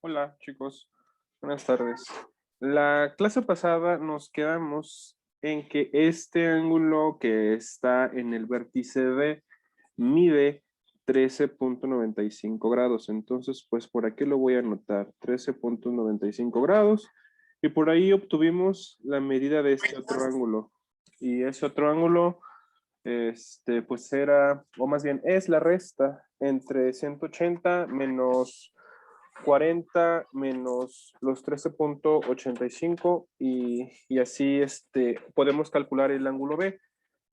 Hola chicos, buenas tardes. La clase pasada nos quedamos en que este ángulo que está en el vértice D mide 13.95 grados. Entonces, pues por aquí lo voy a anotar, 13.95 grados. Y por ahí obtuvimos la medida de este otro ángulo. Y ese otro ángulo, pues era, o más bien es la resta entre 180 menos 40 menos los 13.85 y así podemos calcular el ángulo B,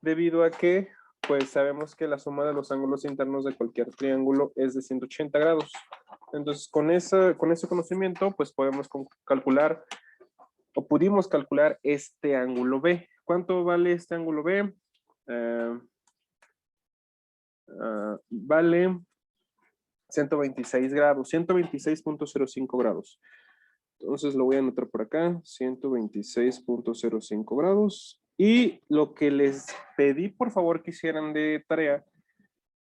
debido a que pues sabemos que la suma de los ángulos internos de cualquier triángulo es de 180 grados. Entonces con ese conocimiento pues podemos calcular o pudimos calcular este ángulo B. ¿Cuánto vale este ángulo B? Vale 126 grados, 126.05 grados. Entonces lo voy a anotar por acá, 126.05 grados. Y lo que les pedí por favor que hicieran de tarea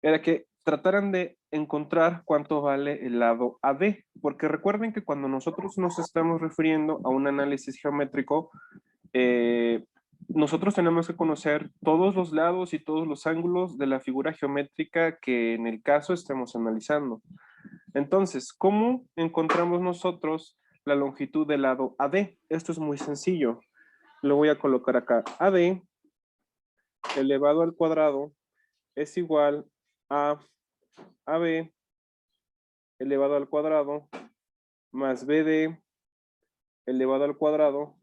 era que trataran de encontrar cuánto vale el lado AD, porque recuerden que cuando nosotros nos estamos refiriendo a un análisis geométrico, nosotros tenemos que conocer todos los lados y todos los ángulos de la figura geométrica que en el caso estemos analizando. Entonces, ¿cómo encontramos nosotros la longitud del lado AD? Esto es muy sencillo. Lo voy a colocar acá. AD elevado al cuadrado es igual a AB elevado al cuadrado más BD elevado al cuadrado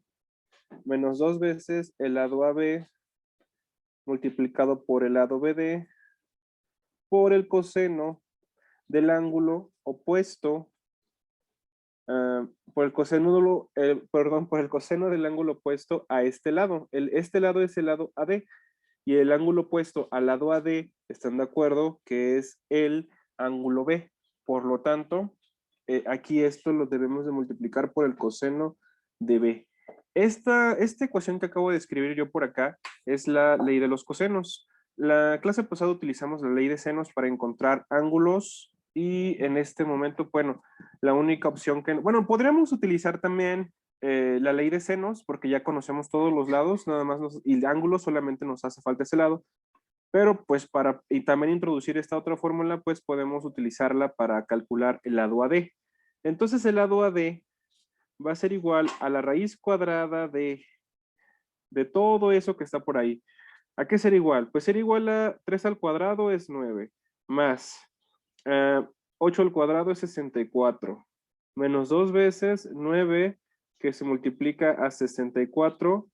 menos 2 veces el lado AB multiplicado por el lado BD por el coseno del ángulo opuesto, por el coseno, por el coseno del ángulo opuesto a este lado. Este lado es el lado AD y el ángulo opuesto al lado AD, están de acuerdo que es el ángulo B. Por lo tanto, aquí esto lo debemos de multiplicar por el coseno de B. Esta ecuación que acabo de escribir yo por acá es la ley de los cosenos. La clase pasada utilizamos la ley de senos para encontrar ángulos y en este momento, bueno, la única opción que... Bueno, podríamos utilizar también la ley de senos porque ya conocemos todos los lados, nada más y el ángulo solamente nos hace falta ese lado. Pero pues y también introducir esta otra fórmula, pues podemos utilizarla para calcular el lado AD. Entonces el lado AD va a ser igual a la raíz cuadrada de todo eso que está por ahí. ¿A qué será igual? Pues será igual a 3 al cuadrado es 9, más 8 al cuadrado es 64, menos 2 veces 9 que se multiplica a 64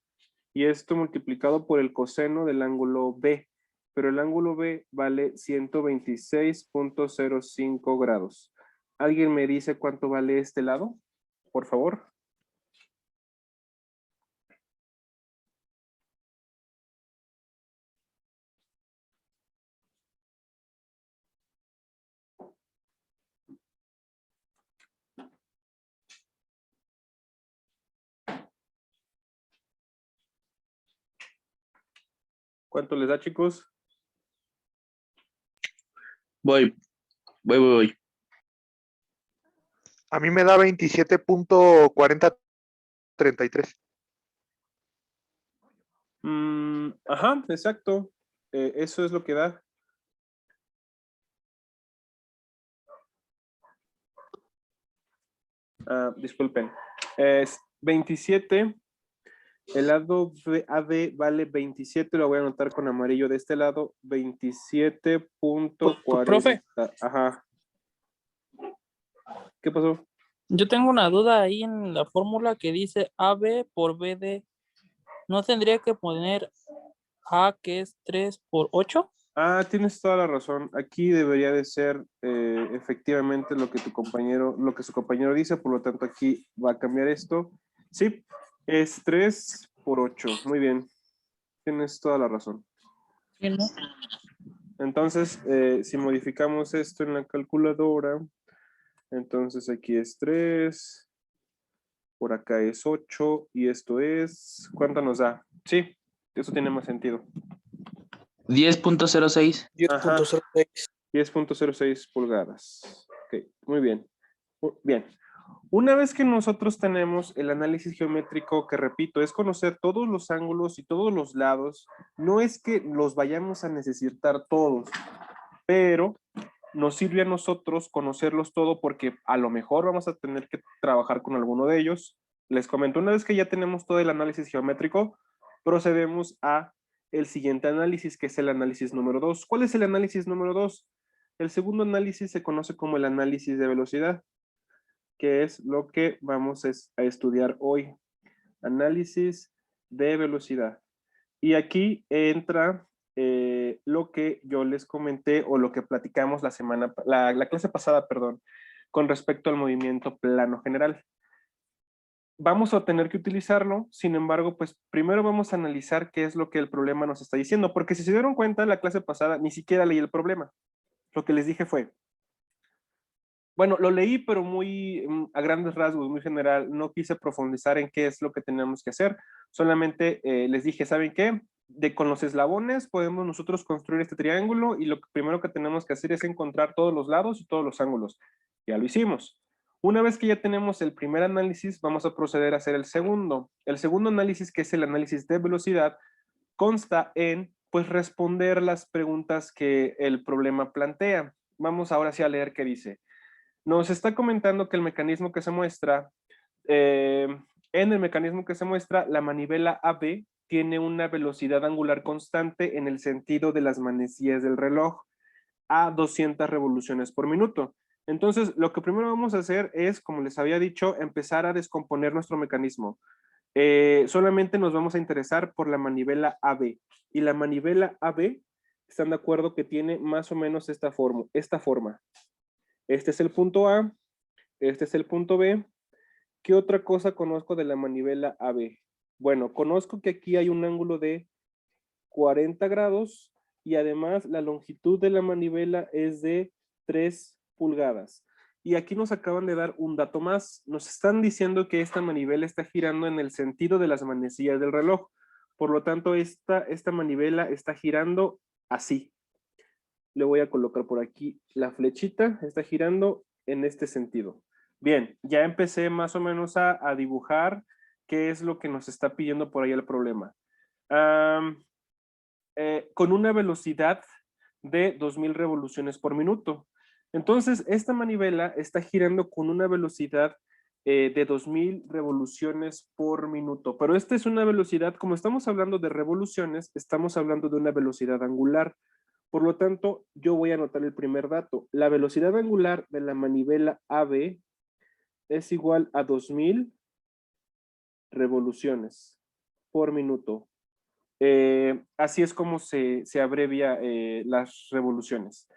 y esto multiplicado por el coseno del ángulo B, pero el ángulo B vale 126.05 grados. ¿Alguien me dice cuánto vale este lado? Por favor. ¿Cuánto les da, chicos? Voy. A mí me da 27.4033. Ajá, exacto. Eso es lo que da. Disculpen. Es 27. El lado AD vale 27. Lo voy a anotar con amarillo de este lado. 27.40. Profe. Ajá. ¿Qué pasó? Yo tengo una duda ahí en la fórmula que dice AB por BD. ¿No tendría que poner A, que es 3 por 8? Tienes toda la razón. Aquí debería de ser efectivamente lo que su compañero dice, por lo tanto aquí va a cambiar esto. Sí, es 3 por 8. Muy bien. Tienes toda la razón. ¿Sí, no? Entonces, si modificamos esto en la calculadora, entonces aquí es 3, por acá es 8 y esto es... ¿Cuánto nos da? Sí, eso tiene más sentido. 10.06. 10.06. 10.06 pulgadas. Ok, muy bien. Bien. Una vez que nosotros tenemos el análisis geométrico, que repito, es conocer todos los ángulos y todos los lados, no es que los vayamos a necesitar todos, pero nos sirve a nosotros conocerlos todo porque a lo mejor vamos a tener que trabajar con alguno de ellos. Les comento, una vez que ya tenemos todo el análisis geométrico, procedemos a el siguiente análisis, que es el análisis número 2. ¿Cuál es el análisis número 2? El segundo análisis se conoce como el análisis de velocidad, que es lo que vamos a estudiar hoy. Análisis de velocidad. Y aquí entra lo que yo les comenté o lo que platicamos la clase pasada, perdón, con respecto al movimiento plano general. Vamos a tener que utilizarlo, sin embargo, pues primero vamos a analizar qué es lo que el problema nos está diciendo, porque si se dieron cuenta, la clase pasada ni siquiera leí el problema. Lo que les dije fue, bueno, lo leí, pero muy a grandes rasgos, muy general. No quise profundizar en qué es lo que tenemos que hacer. Solamente les dije, ¿saben qué? Con los eslabones podemos nosotros construir este triángulo y lo primero que tenemos que hacer es encontrar todos los lados y todos los ángulos. Ya lo hicimos. Una vez que ya tenemos el primer análisis, vamos a proceder a hacer el segundo. El segundo análisis, que es el análisis de velocidad, consta en, pues, responder las preguntas que el problema plantea. Vamos ahora sí a leer qué dice. Nos está comentando que el mecanismo que se muestra, en el mecanismo que se muestra, la manivela AB tiene una velocidad angular constante en el sentido de las manecillas del reloj a 200 revoluciones por minuto. Entonces, lo que primero vamos a hacer es, como les había dicho, empezar a descomponer nuestro mecanismo. Solamente nos vamos a interesar por la manivela AB. Y la manivela AB, ¿están de acuerdo que tiene más o menos esta forma? Este es el punto A, este es el punto B. ¿Qué otra cosa conozco de la manivela AB? Bueno, conozco que aquí hay un ángulo de 40 grados y además la longitud de la manivela es de 3 pulgadas. Y aquí nos acaban de dar un dato más. Nos están diciendo que esta manivela está girando en el sentido de las manecillas del reloj. Por lo tanto, esta manivela está girando así. Le voy a colocar por aquí la flechita, está girando en este sentido. Bien, ya empecé más o menos a dibujar qué es lo que nos está pidiendo por ahí el problema. Con una velocidad de 2000 revoluciones por minuto. Entonces, esta manivela está girando con una velocidad de 2000 revoluciones por minuto. Pero esta es una velocidad, como estamos hablando de revoluciones, estamos hablando de una velocidad angular. Por lo tanto, yo voy a anotar el primer dato. La velocidad angular de la manivela AB es igual a 2000 revoluciones por minuto. Así es como se abrevia las revoluciones.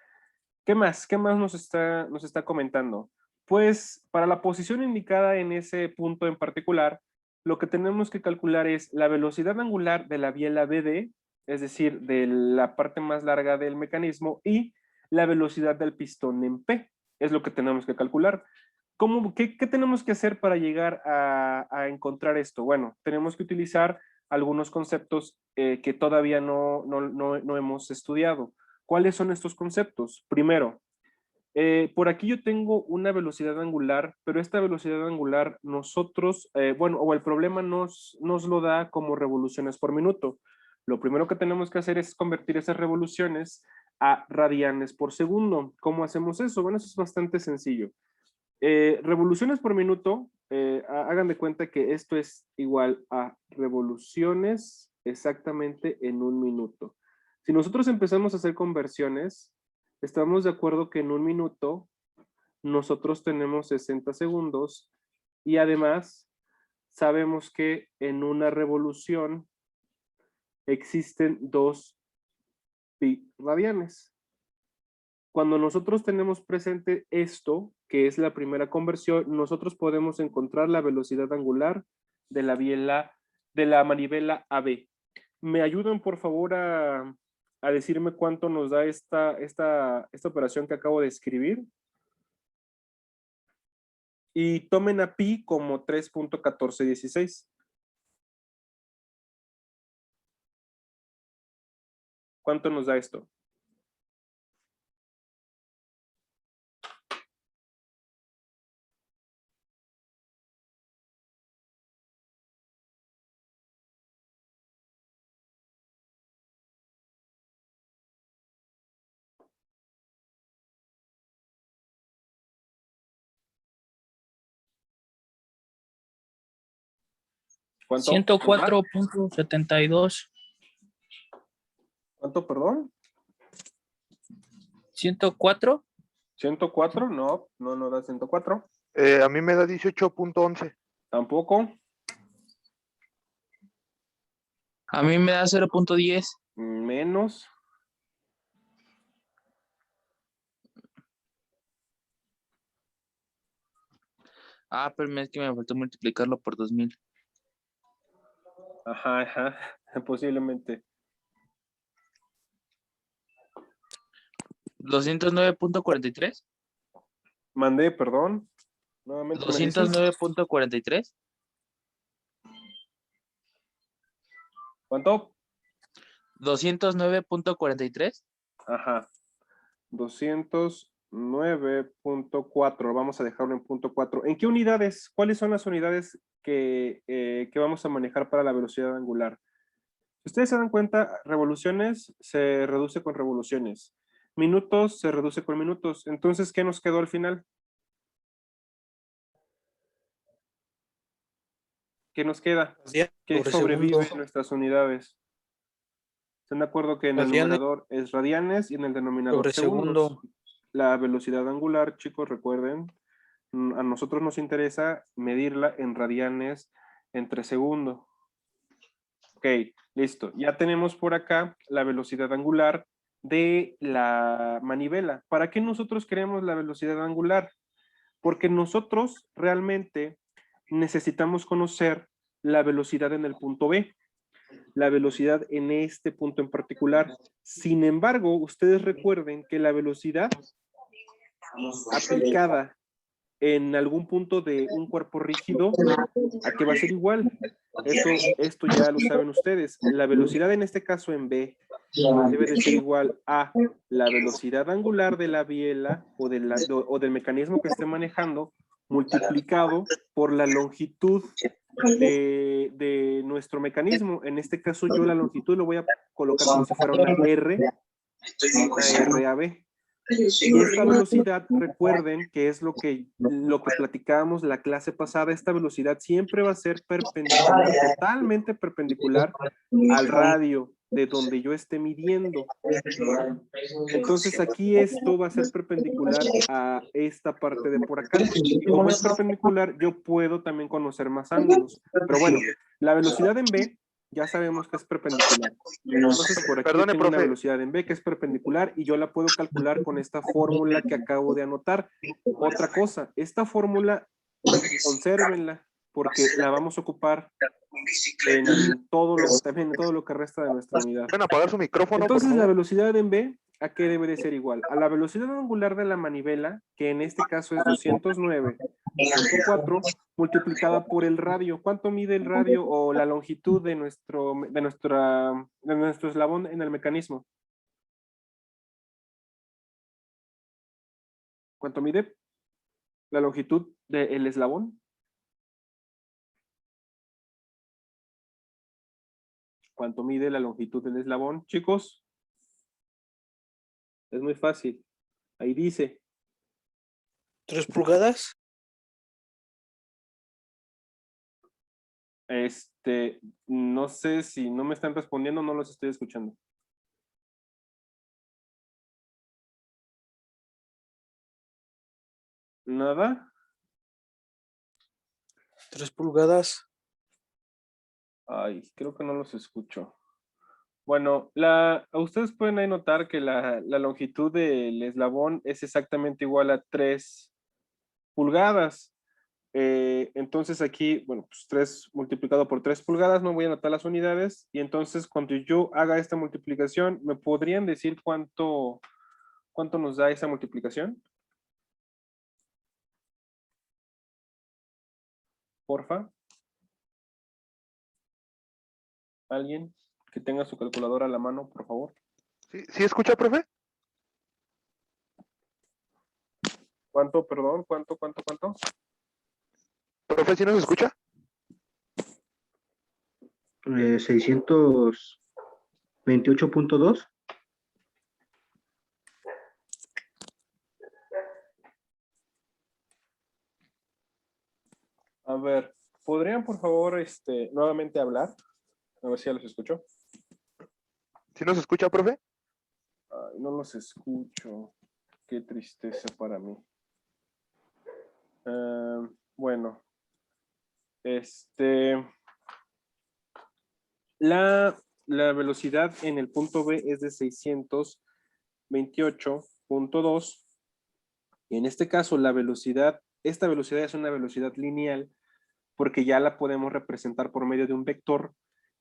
¿Qué más? ¿Qué más nos está comentando? Pues para la posición indicada en ese punto en particular, lo que tenemos que calcular es la velocidad angular de la biela BD, es decir, de la parte más larga del mecanismo, y la velocidad del pistón en P. Es lo que tenemos que calcular. ¿Qué tenemos que hacer para llegar a encontrar esto? Bueno, tenemos que utilizar algunos conceptos que todavía no hemos estudiado. ¿Cuáles son estos conceptos? Primero, por aquí yo tengo una velocidad angular, pero esta velocidad angular nosotros, o el problema nos lo da como revoluciones por minuto. Lo primero que tenemos que hacer es convertir esas revoluciones a radianes por segundo. ¿Cómo hacemos eso? Bueno, eso es bastante sencillo. Revoluciones por minuto, hagan de cuenta que esto es igual a revoluciones exactamente en un minuto. Si nosotros empezamos a hacer conversiones, estamos de acuerdo que en un minuto nosotros tenemos 60 segundos y además sabemos que en una revolución existen 2 pi radianes. Cuando nosotros tenemos presente esto, que es la primera conversión, nosotros podemos encontrar la velocidad angular de la manivela AB. ¿Me ayudan, por favor, a decirme cuánto nos da esta operación que acabo de escribir? Y tomen a pi como 3.1416. ¿Cuánto nos da esto? ¿Cuánto? 104.72. ¿Cuánto, perdón? 104. 104, no da 104. A mí me da 18.11. Tampoco. A mí me da 0.10. Menos. Pero es que me faltó multiplicarlo por 2000. Ajá, posiblemente. 209.43. Mandé, perdón. Nuevamente me dices. 209.43. ¿Cuánto? 209.43. Ajá. 209.4. Vamos a dejarlo en punto 4. ¿En qué unidades? ¿Cuáles son las unidades que vamos a manejar para la velocidad angular? Si ustedes se dan cuenta, revoluciones se reduce con revoluciones. Minutos se reduce con minutos. Entonces, ¿qué nos quedó al final? ¿Qué nos queda? ¿Qué Sobre sobrevive segundo. en nuestras unidades? ¿Están de acuerdo que en el Radianes. numerador es radianes y en el denominador Sobre segundos? segundo. La velocidad angular, chicos, recuerden, a nosotros nos interesa medirla en radianes entre segundo. Ok, listo. Ya tenemos por acá la velocidad angular de la manivela. ¿Para qué nosotros queremos la velocidad angular? Porque nosotros realmente necesitamos conocer la velocidad en el punto B, la velocidad en este punto en particular. Sin embargo, ustedes recuerden que la velocidad aplicada en algún punto de un cuerpo rígido, ¿a qué va a ser igual? Esto ya lo saben ustedes. La velocidad en este caso en B debe de ser igual a la velocidad angular de la biela o del mecanismo que esté manejando multiplicado por la longitud de nuestro mecanismo. En este caso yo la longitud lo voy a colocar como si fuera una RAB. Y esta velocidad, recuerden que es lo que platicábamos la clase pasada, esta velocidad siempre va a ser perpendicular, totalmente perpendicular al radio de donde yo esté midiendo. Entonces aquí esto va a ser perpendicular a esta parte de por acá. Y como es perpendicular, yo puedo también conocer más ángulos. Pero bueno, la velocidad en B ya sabemos que es perpendicular. Entonces por aquí Perdone, tengo una profe. velocidad en B que es perpendicular y yo la puedo calcular con esta fórmula que acabo de anotar. Otra cosa, esta fórmula consérvenla porque la vamos a ocupar también en todo lo que resta de nuestra unidad. ¿Pueden apagar su micrófono, Entonces por la favor? velocidad en B, ¿a qué debe de ser igual? A la velocidad angular de la manivela, que en este caso es 209.4, multiplicada por el radio. ¿Cuánto mide el radio o la longitud de nuestro eslabón en el mecanismo? ¿Cuánto mide la longitud del eslabón? ¿Cuánto mide la longitud del eslabón, chicos? Es muy fácil. Ahí dice. 3 pulgadas. No sé si no me están respondiendo, no los estoy escuchando. ¿Nada? 3 pulgadas. Ay, creo que no los escucho. Bueno, ustedes pueden ahí notar que la longitud del eslabón es exactamente igual a 3 pulgadas. Entonces aquí, bueno, pues 3 multiplicado por 3 pulgadas, no voy a anotar las unidades. Y entonces cuando yo haga esta multiplicación, ¿me podrían decir cuánto nos da esa multiplicación? Porfa. ¿Alguien que tenga su calculadora a la mano, por favor? ¿Sí escucha, profe? ¿Cuánto, perdón? ¿Cuánto? ¿Profe, sí nos escucha? 628.2. A ver, ¿podrían, por favor, nuevamente hablar? A ver si ya los escucho. ¿Sí nos escucha, profe? Ay, no los escucho. Qué tristeza para mí. Bueno, la velocidad en el punto B es de 628.2 y en este caso esta velocidad es una velocidad lineal porque ya la podemos representar por medio de un vector.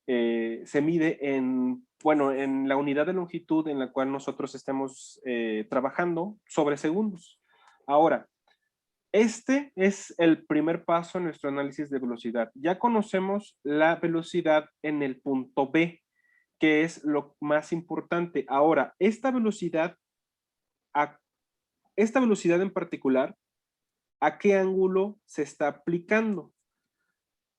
Se mide en la unidad de longitud en la cual nosotros estemos trabajando sobre segundos. Ahora, este es el primer paso en nuestro análisis de velocidad. Ya conocemos la velocidad en el punto B, que es lo más importante. Ahora, esta velocidad en particular, ¿a qué ángulo se está aplicando?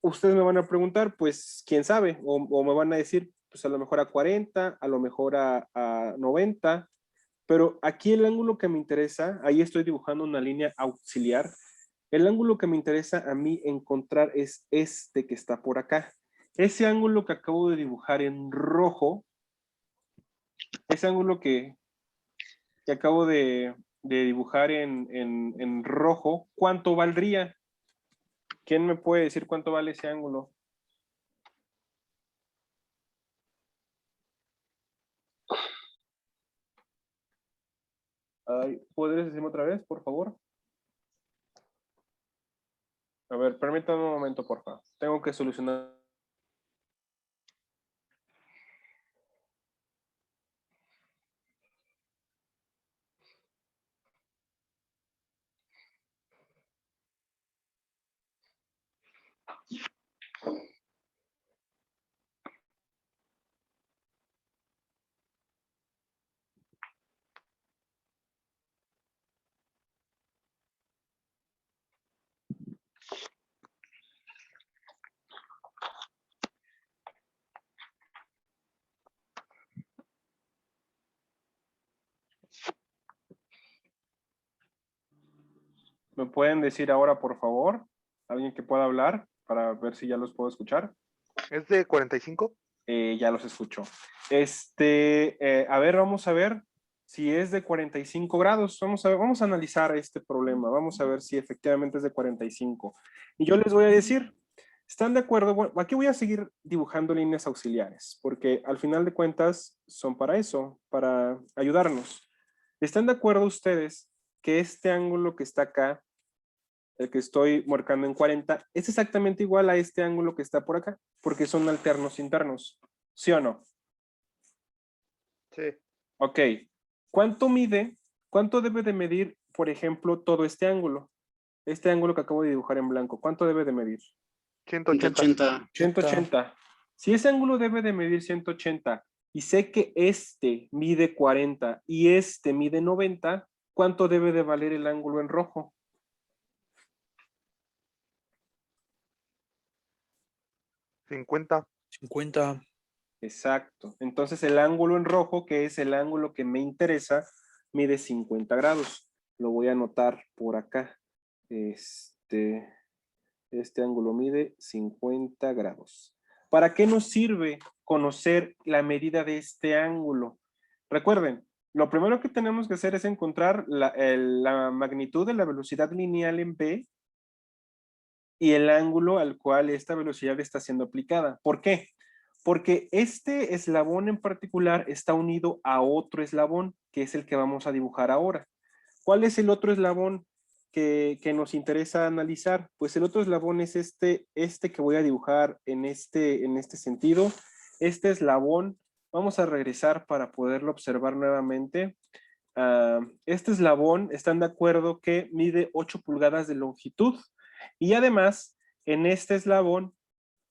Ustedes me van a preguntar, pues, ¿quién sabe? O me van a decir, pues a lo mejor a 40, a lo mejor a 90, pero aquí el ángulo que me interesa, ahí estoy dibujando una línea auxiliar. El ángulo que me interesa a mí encontrar es este que está por acá. Ese ángulo que acabo de dibujar en rojo, ese ángulo que acabo de dibujar en rojo, ¿cuánto valdría? ¿Quién me puede decir cuánto vale ese ángulo? ¿Podrías decirme otra vez, por favor? A ver, permítame un momento, por favor. Tengo que solucionar. ¿Me pueden decir ahora, por favor? ¿Alguien que pueda hablar para ver si ya los puedo escuchar? ¿Es de 45? Ya los escucho. A ver, vamos a ver si es de 45 grados. Vamos a analizar este problema. Vamos a ver si efectivamente es de 45. Y yo les voy a decir, ¿están de acuerdo? Bueno, aquí voy a seguir dibujando líneas auxiliares, porque al final de cuentas son para eso, para ayudarnos. ¿Están de acuerdo ustedes que este ángulo que está acá, el que estoy marcando en 40, es exactamente igual a este ángulo que está por acá? Porque son alternos internos. ¿Sí o no? Sí. Ok. ¿Cuánto debe de medir, por ejemplo, todo este ángulo? Este ángulo que acabo de dibujar en blanco, ¿cuánto debe de medir? 180. 180. Si ese ángulo debe de medir 180 y sé que este mide 40 y este mide 90, ¿cuánto debe de valer el ángulo en rojo? 50. 50. Exacto. Entonces el ángulo en rojo, que es el ángulo que me interesa, mide 50 grados. Lo voy a anotar por acá. Este ángulo mide 50 grados. ¿Para qué nos sirve conocer la medida de este ángulo? Recuerden, lo primero que tenemos que hacer es encontrar la magnitud de la velocidad lineal en B y el ángulo al cual esta velocidad está siendo aplicada. ¿Por qué? Porque este eslabón en particular está unido a otro eslabón, que es el que vamos a dibujar ahora. ¿Cuál es el otro eslabón que nos interesa analizar? Pues el otro eslabón es este que voy a dibujar en este sentido. Este eslabón, vamos a regresar para poderlo observar nuevamente. Este eslabón, ¿están de acuerdo que mide 8 pulgadas de longitud? Y además, en este eslabón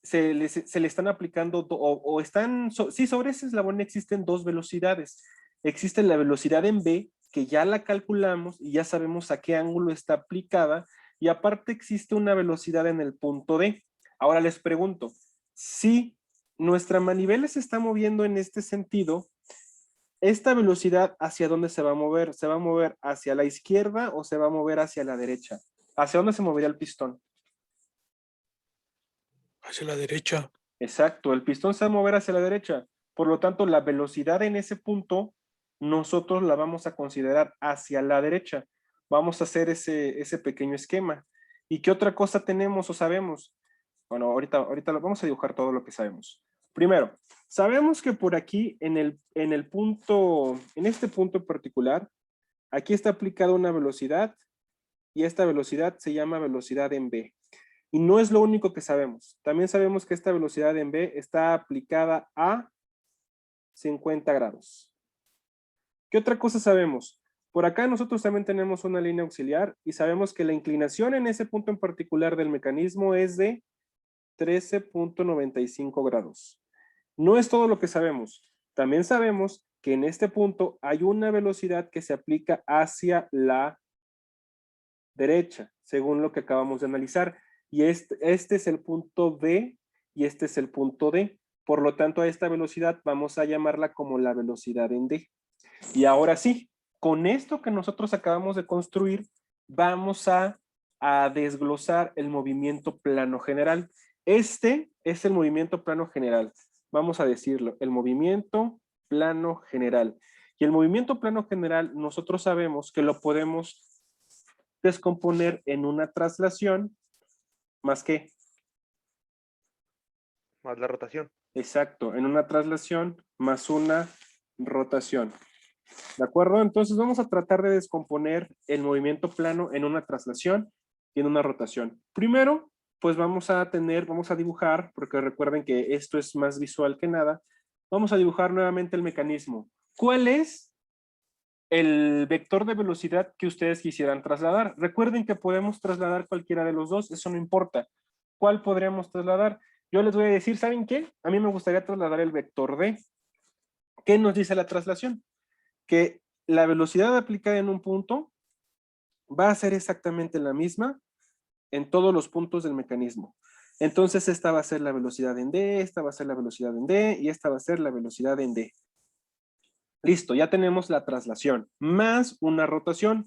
se le están aplicando, sí, sobre ese eslabón existen dos velocidades. Existe la velocidad en B, que ya la calculamos y ya sabemos a qué ángulo está aplicada, y aparte existe una velocidad en el punto D. Ahora les pregunto, si nuestra manivela se está moviendo en este sentido, ¿esta velocidad hacia dónde se va a mover? ¿Se va a mover hacia la izquierda o se va a mover hacia la derecha? ¿Hacia dónde se movería el pistón? Hacia la derecha. Exacto, el pistón se va a mover hacia la derecha. Por lo tanto, la velocidad en ese punto, nosotros la vamos a considerar hacia la derecha. Vamos a hacer ese pequeño esquema. ¿Y qué otra cosa tenemos o sabemos? Bueno, ahorita vamos a dibujar todo lo que sabemos. Primero, sabemos que por aquí, en el punto, en este punto en particular, aquí está aplicada una velocidad y esta velocidad se llama velocidad en v. Y no es lo único que sabemos. También sabemos que esta velocidad en v está aplicada a 50 grados. ¿Qué otra cosa sabemos? Por acá nosotros también tenemos una línea auxiliar y sabemos que la inclinación en ese punto en particular del mecanismo es de 13.95 grados. No es todo lo que sabemos. También sabemos que en este punto hay una velocidad que se aplica hacia la derecha, según lo que acabamos de analizar. Y este es el punto B y este es el punto D. Por lo tanto, a esta velocidad vamos a llamarla como la velocidad en D. Y ahora sí, con esto que nosotros acabamos de construir, vamos a desglosar el movimiento plano general. Este es el movimiento plano general. Vamos a decirlo, el movimiento plano general. Y el movimiento plano general, nosotros sabemos que lo podemos descomponer en una traslación más que. Más la rotación. Exacto, en una traslación más una rotación. ¿De acuerdo? Entonces vamos a tratar de descomponer el movimiento plano en una traslación y en una rotación. Primero, pues vamos a dibujar, porque recuerden que esto es más visual que nada, vamos a dibujar nuevamente el mecanismo. ¿Cuál es el vector de velocidad que ustedes quisieran trasladar? Recuerden que podemos trasladar cualquiera de los dos, eso no importa. ¿Cuál podríamos trasladar? Yo les voy a decir, ¿saben qué? A mí me gustaría trasladar el vector D. ¿Qué nos dice la traslación? Que la velocidad aplicada en un punto va a ser exactamente la misma en todos los puntos del mecanismo. Entonces esta va a ser la velocidad en D, esta va a ser la velocidad en D y esta va a ser la velocidad en D. Listo, ya tenemos la traslación más una rotación.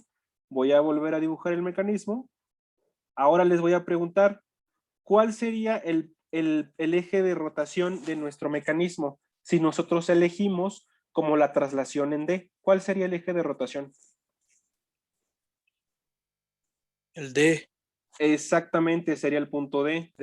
Voy a volver a dibujar el mecanismo. Ahora les voy a preguntar, ¿cuál sería el eje de rotación de nuestro mecanismo si nosotros elegimos como la traslación en D? ¿Cuál sería el eje de rotación? El D. Exactamente, sería el punto D.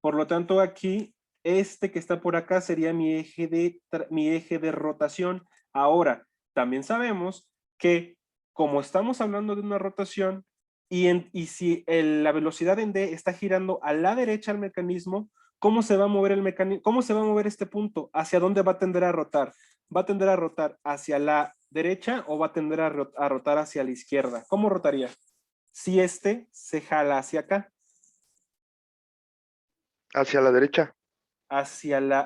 Por lo tanto, aquí, este que está por acá sería mi eje de rotación. Ahora, también sabemos que como estamos hablando de una rotación y si la velocidad en D está girando a la derecha al mecanismo, ¿cómo se va a mover el mecanismo? ¿Cómo se va a mover este punto? ¿Hacia dónde va a tender a rotar? ¿Va a tender a rotar hacia la derecha o va a tender a rotar hacia la izquierda? ¿Cómo rotaría? Si este se jala hacia acá. Hacia la derecha.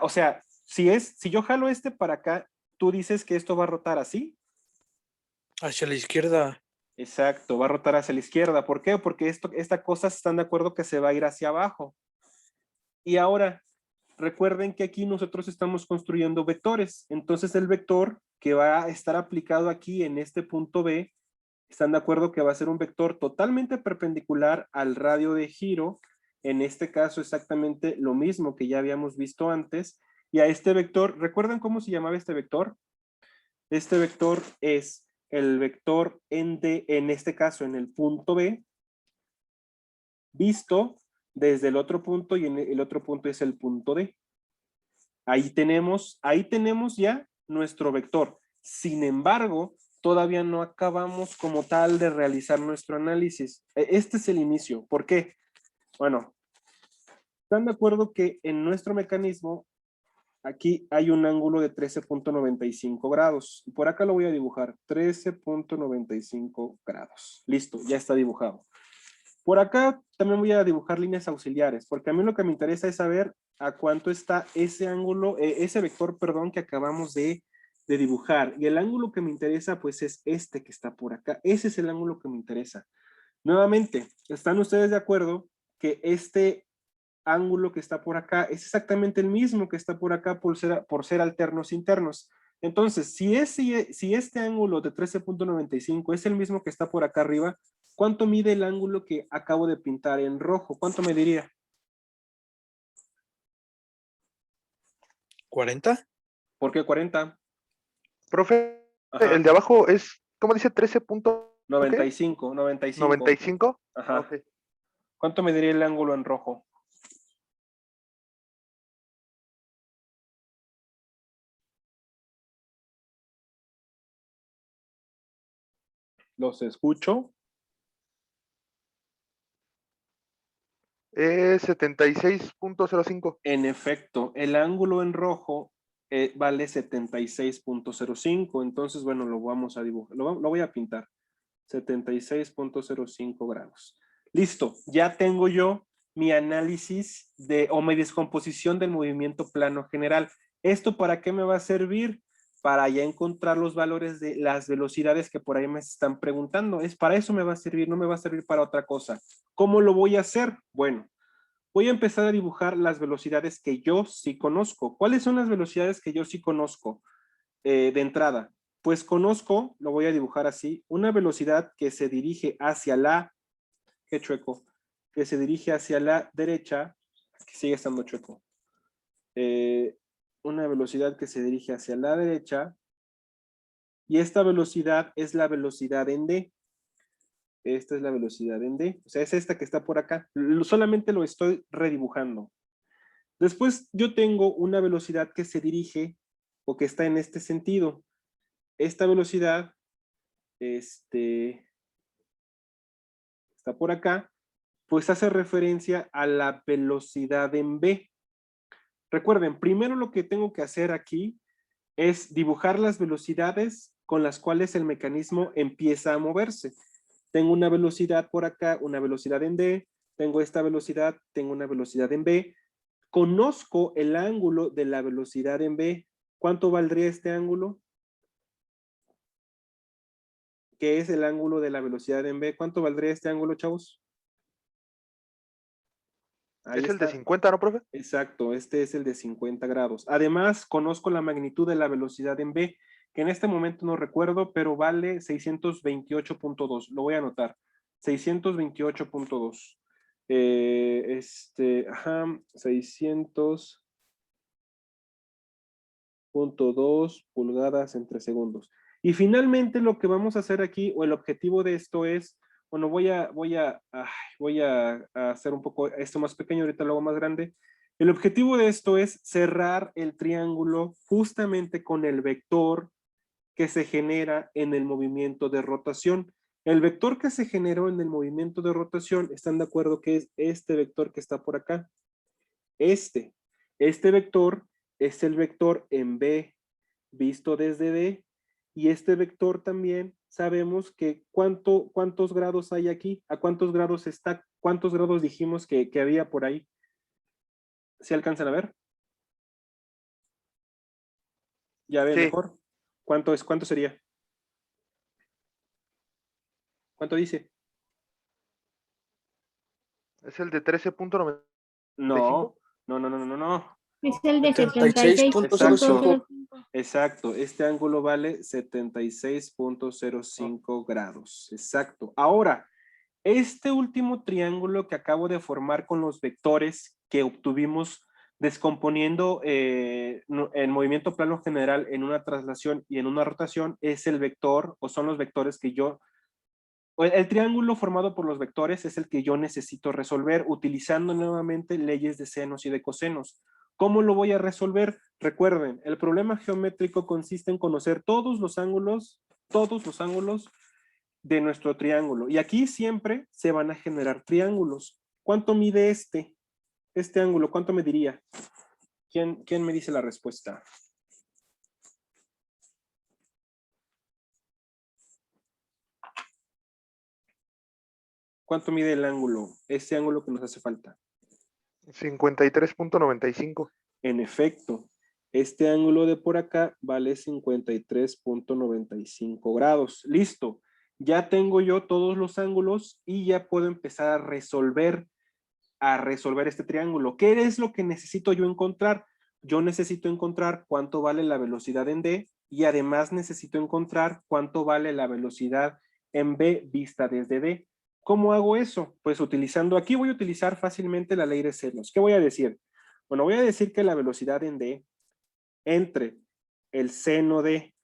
O sea, si yo jalo este para acá, tú dices que esto va a rotar así. Hacia la izquierda. Exacto, va a rotar hacia la izquierda. ¿Por qué? Porque esta cosa están de acuerdo que se va a ir hacia abajo. Y ahora, recuerden que aquí nosotros estamos construyendo vectores. Entonces el vector que va a estar aplicado aquí en este punto B, están de acuerdo que va a ser un vector totalmente perpendicular al radio de giro. En este caso exactamente lo mismo que ya habíamos visto antes. Y a este vector, ¿recuerdan cómo se llamaba este vector? Este vector es el vector en este caso en el punto B, visto desde el otro punto y en el otro punto es el punto D. Ahí tenemos ya nuestro vector. Sin embargo, todavía no acabamos como tal de realizar nuestro análisis. Este es el inicio. ¿Por qué? Bueno, ¿están de acuerdo que en nuestro mecanismo aquí hay un ángulo de 13.95 grados? Por acá lo voy a dibujar, 13.95 grados. Listo, ya está dibujado. Por acá también voy a dibujar líneas auxiliares, porque a mí lo que me interesa es saber a cuánto está ese ángulo, ese vector, perdón, que acabamos de dibujar. Y el ángulo que me interesa, pues, es este que está por acá. Ese es el ángulo que me interesa. Nuevamente, ¿están ustedes de acuerdo que este ángulo que está por acá es exactamente el mismo que está por acá por ser alternos internos? Entonces, si este ángulo de 13.95 es el mismo que está por acá arriba, ¿cuánto mide el ángulo que acabo de pintar en rojo? ¿Cuánto me diría? ¿40? ¿Por qué 40? Profe, Ajá. el de abajo es, ¿cómo dice? 13.95. 95. Ajá. Ok. ¿Cuánto mediría el ángulo en rojo? Los escucho. 76.05. En efecto, el ángulo en rojo vale 76.05. Entonces, bueno, lo vamos a dibujar. Lo voy a pintar. 76.05 grados. Listo, ya tengo yo mi análisis o mi descomposición del movimiento plano general. ¿Esto para qué me va a servir? Para ya encontrar los valores de las velocidades que por ahí me están preguntando. Para eso me va a servir, no me va a servir para otra cosa. ¿Cómo lo voy a hacer? Bueno, voy a empezar a dibujar las velocidades que yo sí conozco. ¿Cuáles son las velocidades que yo sí conozco de entrada? Pues conozco, lo voy a dibujar así, una velocidad que se dirige hacia la, qué chueco, que se dirige hacia la derecha, que sigue estando chueco. Una velocidad que se dirige hacia la derecha, y esta velocidad es la velocidad en D. Esta es la velocidad en D, o sea, es esta que está por acá. Solamente lo estoy redibujando. Después yo tengo una velocidad que se dirige o que está en este sentido. Esta velocidad está por acá, pues hace referencia a la velocidad en B. Recuerden, primero lo que tengo que hacer aquí es dibujar las velocidades con las cuales el mecanismo empieza a moverse. Tengo una velocidad por acá, una velocidad en D, tengo esta velocidad, tengo una velocidad en B. Conozco el ángulo de la velocidad en B. ¿Cuánto valdría este ángulo? ¿Qué es el ángulo de la velocidad en B? ¿Cuánto valdría este ángulo, chavos? Ahí Es el de está. 50, ¿no, profe? Exacto, este es el de 50 grados. Además, conozco la magnitud de la velocidad en B, que en este momento no recuerdo, pero vale 628.2. Lo voy a anotar. 628.2. 600.2 pulgadas entre segundos. Y finalmente lo que vamos a hacer aquí, o el objetivo de esto es, bueno, voy a hacer un poco esto más pequeño, ahorita lo hago más grande. El objetivo de esto es cerrar el triángulo justamente con el vector que se genera en el movimiento de rotación. El vector que se generó en el movimiento de rotación, ¿están de acuerdo que es este vector que está por acá? Este vector es el vector en B visto desde D, y este vector también sabemos que cuántos grados hay aquí, a cuántos grados está, cuántos grados dijimos que había por ahí. ¿Se alcanzan a ver? ¿Ya ven Sí. mejor? ¿Cuánto es? ¿Cuánto sería? ¿Cuánto dice? Es el de 13.95. No, no. Es el de 76.05. Exacto, este ángulo vale 76.05 grados. Exacto. Ahora, este último triángulo que acabo de formar con los vectores que obtuvimos descomponiendo el movimiento plano general en una traslación y en una rotación es el vector, o son los vectores que el triángulo formado por los vectores es el que yo necesito resolver utilizando nuevamente leyes de senos y de cosenos. ¿Cómo lo voy a resolver? Recuerden, el problema geométrico consiste en conocer todos los ángulos de nuestro triángulo. Y aquí siempre se van a generar triángulos. ¿Cuánto mide este ángulo? ¿Cuánto mediría? ¿Quién me dice la respuesta? ¿Cuánto mide el ángulo? Este ángulo que nos hace falta. 53.95. En efecto, este ángulo de por acá vale 53.95 grados. Listo. Ya tengo yo todos los ángulos y ya puedo empezar a resolver este triángulo. ¿Qué es lo que necesito yo encontrar? Yo necesito encontrar cuánto vale la velocidad en D y además necesito encontrar cuánto vale la velocidad en B vista desde D. ¿Cómo hago eso? Pues aquí voy a utilizar fácilmente la ley de senos. ¿Qué voy a decir? Bueno, voy a decir que la velocidad en D entre el seno de,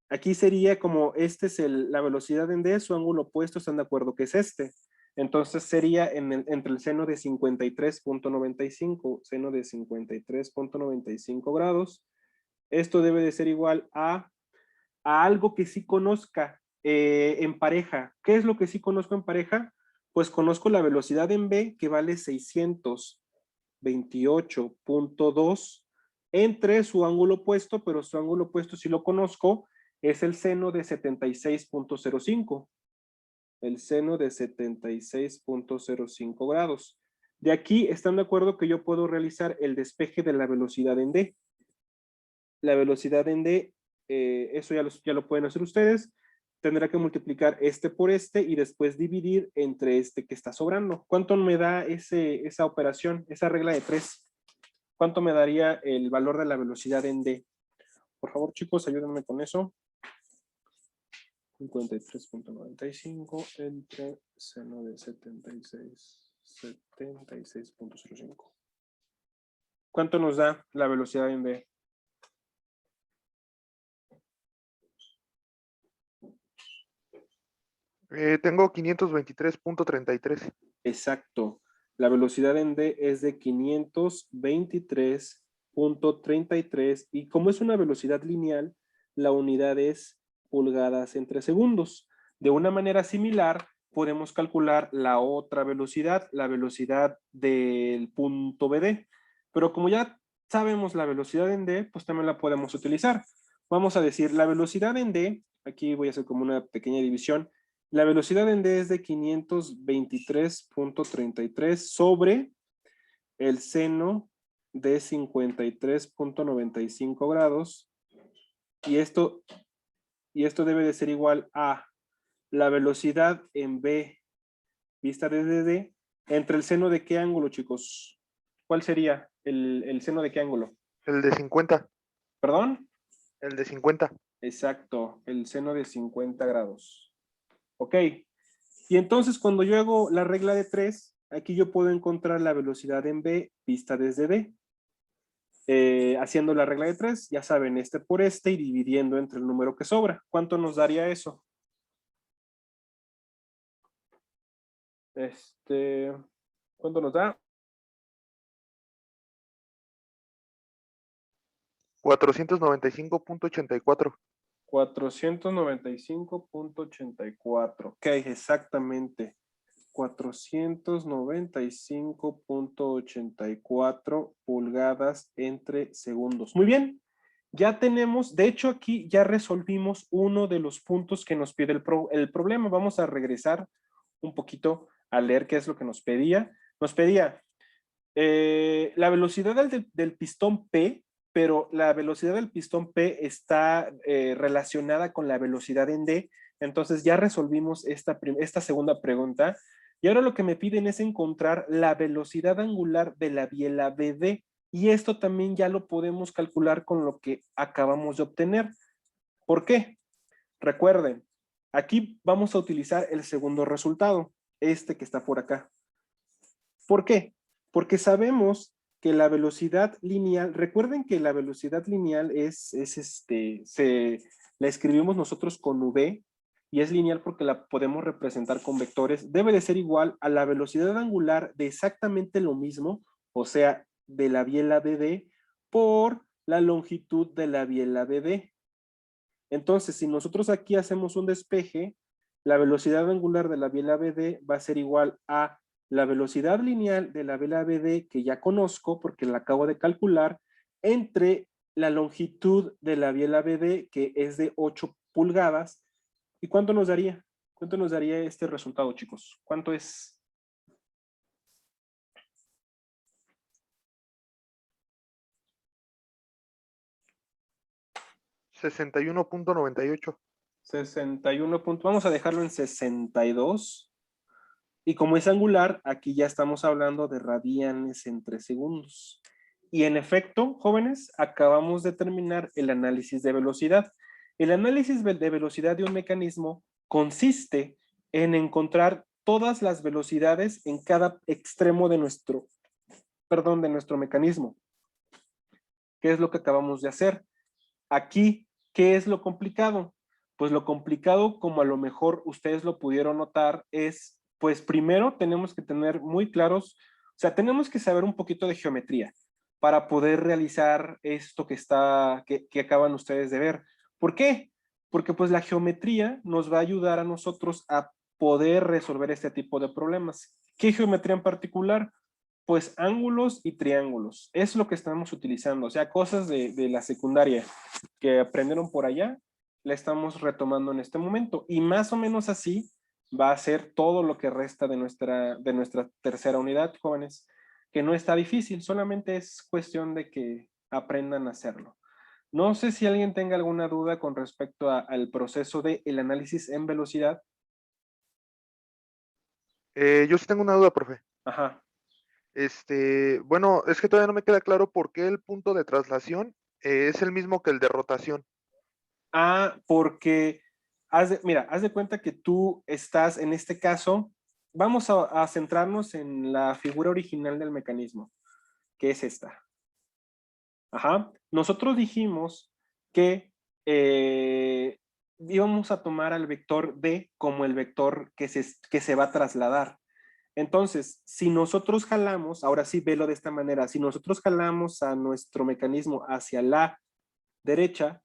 aquí sería como, este es la velocidad en D, su ángulo opuesto, ¿están de acuerdo que es este? Entonces sería entre el seno de 53.95, seno de 53.95 grados. Esto debe de ser igual a algo que sí conozca en pareja. ¿Qué es lo que sí conozco en pareja? Pues conozco la velocidad en B, que vale 628.2 entre su ángulo opuesto, pero su ángulo opuesto, si lo conozco, es el seno de 76.05. El seno de 76.05 grados. De aquí, ¿están de acuerdo que yo puedo realizar el despeje de la velocidad en D? La velocidad en D, eso ya lo pueden hacer ustedes. Tendrá que multiplicar este por este y después dividir entre este que está sobrando. ¿Cuánto me da esa operación, esa regla de 3? ¿Cuánto me daría el valor de la velocidad en D? Por favor, chicos, ayúdenme con eso. 53.95 entre seno de 76.05. ¿Cuánto nos da la velocidad en D? Tengo 523.33. Exacto. La velocidad en D es de 523.33 y como es una velocidad lineal, la unidad es pulgadas entre segundos. De una manera similar, podemos calcular la otra velocidad, la velocidad del punto BD. Pero como ya sabemos la velocidad en D, pues también la podemos utilizar. Vamos a decir, la velocidad en D, aquí voy a hacer como una pequeña división, la velocidad en D es de 523.33 sobre el seno de 53.95 grados y esto debe de ser igual a la velocidad en B vista desde D entre el seno de qué ángulo, chicos. ¿Cuál sería el seno de qué ángulo? El de 50. ¿Perdón? El de 50. Exacto, el seno de 50 grados. Ok. Y entonces cuando yo hago la regla de 3, aquí yo puedo encontrar la velocidad en B vista desde D. Haciendo la regla de 3, ya saben, este por este y dividiendo entre el número que sobra. ¿Cuánto nos daría eso? ¿Cuánto nos da? 495.84. 495.84. Ok, exactamente. 495.84 pulgadas entre segundos. Muy bien, ya tenemos, de hecho aquí ya resolvimos uno de los puntos que nos pide el problema. Vamos a regresar un poquito a leer qué es lo que nos pedía. Nos pedía la velocidad del pistón P, pero la velocidad del pistón P está relacionada con la velocidad en D. Entonces ya resolvimos esta segunda pregunta. Y ahora lo que me piden es encontrar la velocidad angular de la biela BD. Y esto también ya lo podemos calcular con lo que acabamos de obtener. ¿Por qué? Recuerden, aquí vamos a utilizar el segundo resultado, este que está por acá. ¿Por qué? Porque sabemos que la velocidad lineal, recuerden que la velocidad lineal la escribimos nosotros con V y es lineal porque la podemos representar con vectores, debe de ser igual a la velocidad angular de exactamente lo mismo, o sea, de la biela BD por la longitud de la biela BD. Entonces, si nosotros aquí hacemos un despeje, la velocidad angular de la biela BD va a ser igual a la velocidad lineal de la biela BD, que ya conozco porque la acabo de calcular, entre la longitud de la biela BD, que es de 8 pulgadas. ¿Y cuánto nos daría? ¿Cuánto nos daría este resultado, chicos? ¿Cuánto es? 61.98. 61 puntos. Vamos a dejarlo en 62. Y como es angular, aquí ya estamos hablando de radianes entre segundos. Y en efecto, jóvenes, acabamos de terminar el análisis de velocidad. El análisis de velocidad de un mecanismo consiste en encontrar todas las velocidades en cada extremo de nuestro mecanismo. ¿Qué es lo que acabamos de hacer? aquí, ¿qué es lo complicado? Pues lo complicado, como a lo mejor ustedes lo pudieron notar, es, pues primero tenemos que tener muy claros, o sea, tenemos que saber un poquito de geometría para poder realizar esto que acaban ustedes de ver. ¿Por qué? Porque pues la geometría nos va a ayudar a nosotros a poder resolver este tipo de problemas. ¿Qué geometría en particular? Pues ángulos y triángulos. Es lo que estamos utilizando. O sea, cosas de la secundaria que aprendieron por allá, la estamos retomando en este momento. Y más o menos así va a ser todo lo que resta de nuestra tercera unidad, jóvenes. Que no está difícil, solamente es cuestión de que aprendan a hacerlo. No sé si alguien tenga alguna duda con respecto al proceso del análisis en velocidad. Yo sí tengo una duda, profe. Ajá. Bueno, es que todavía no me queda claro por qué el punto de traslación es el mismo que el de rotación. Porque, mira, haz de cuenta que tú estás, en este caso, vamos a centrarnos en la figura original del mecanismo, que es esta. Ajá. Nosotros dijimos que íbamos a tomar al vector D como el vector que se va a trasladar. Entonces, si nosotros jalamos, ahora sí velo de esta manera, si nosotros jalamos a nuestro mecanismo hacia la derecha,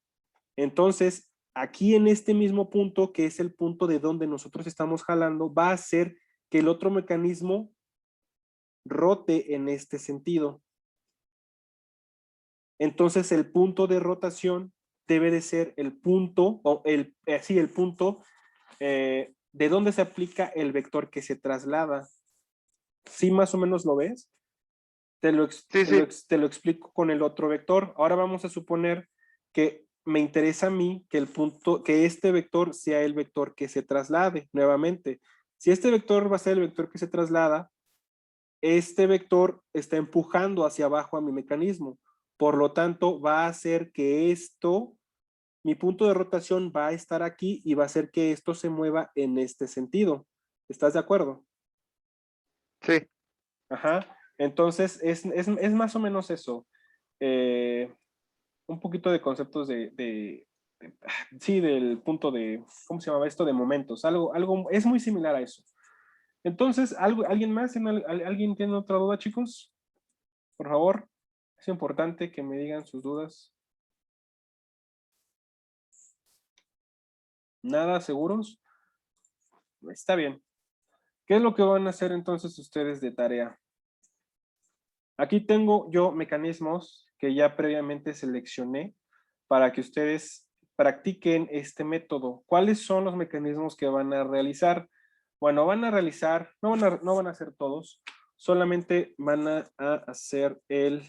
entonces aquí en este mismo punto, que es el punto de donde nosotros estamos jalando, va a hacer que el otro mecanismo rote en este sentido. Entonces el punto de rotación debe de ser el punto, o el punto de donde se aplica el vector que se traslada. ¿Sí más o menos lo ves? Te lo explico con el otro vector. Ahora vamos a suponer que me interesa a mí que este vector sea el vector que se traslade nuevamente. Si este vector va a ser el vector que se traslada, este vector está empujando hacia abajo a mi mecanismo. Por lo tanto, va a hacer que mi punto de rotación va a estar aquí y va a hacer que esto se mueva en este sentido. ¿Estás de acuerdo? Sí. Ajá. Entonces, es más o menos eso. Un poquito de conceptos sí, del punto de, ¿cómo se llamaba esto? De momentos. Algo, es muy similar a eso. Entonces, ¿alguien más? ¿Alguien tiene otra duda, chicos? Por favor, es importante que me digan sus dudas. ¿Nada? ¿Seguros? Está bien. ¿Qué es lo que van a hacer entonces ustedes de tarea? Aquí tengo yo mecanismos que ya previamente seleccioné para que ustedes practiquen este método. ¿Cuáles son los mecanismos que van a realizar? Bueno, van a realizar, no van a hacer todos, solamente van a hacer el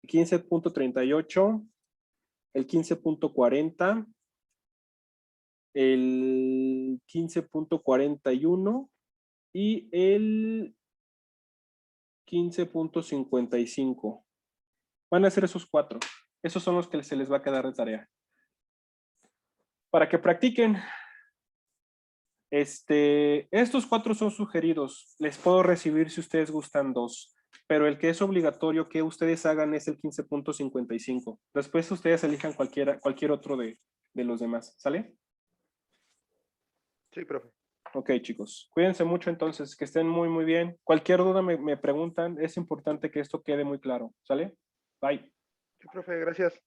15.38, el 15.40, el 15.41 y el 15.55. Van a ser esos 4. Esos son los que se les va a quedar de tarea. Para que practiquen. Estos 4 son sugeridos. Les puedo recibir si ustedes gustan 2. Pero el que es obligatorio que ustedes hagan es el 15.55. Después ustedes elijan cualquier otro de los demás. ¿Sale? Sí, profe. Ok, chicos. Cuídense mucho entonces. Que estén muy, muy bien. Cualquier duda me preguntan. Es importante que esto quede muy claro. ¿Sale? Bye. Sí, profe, gracias.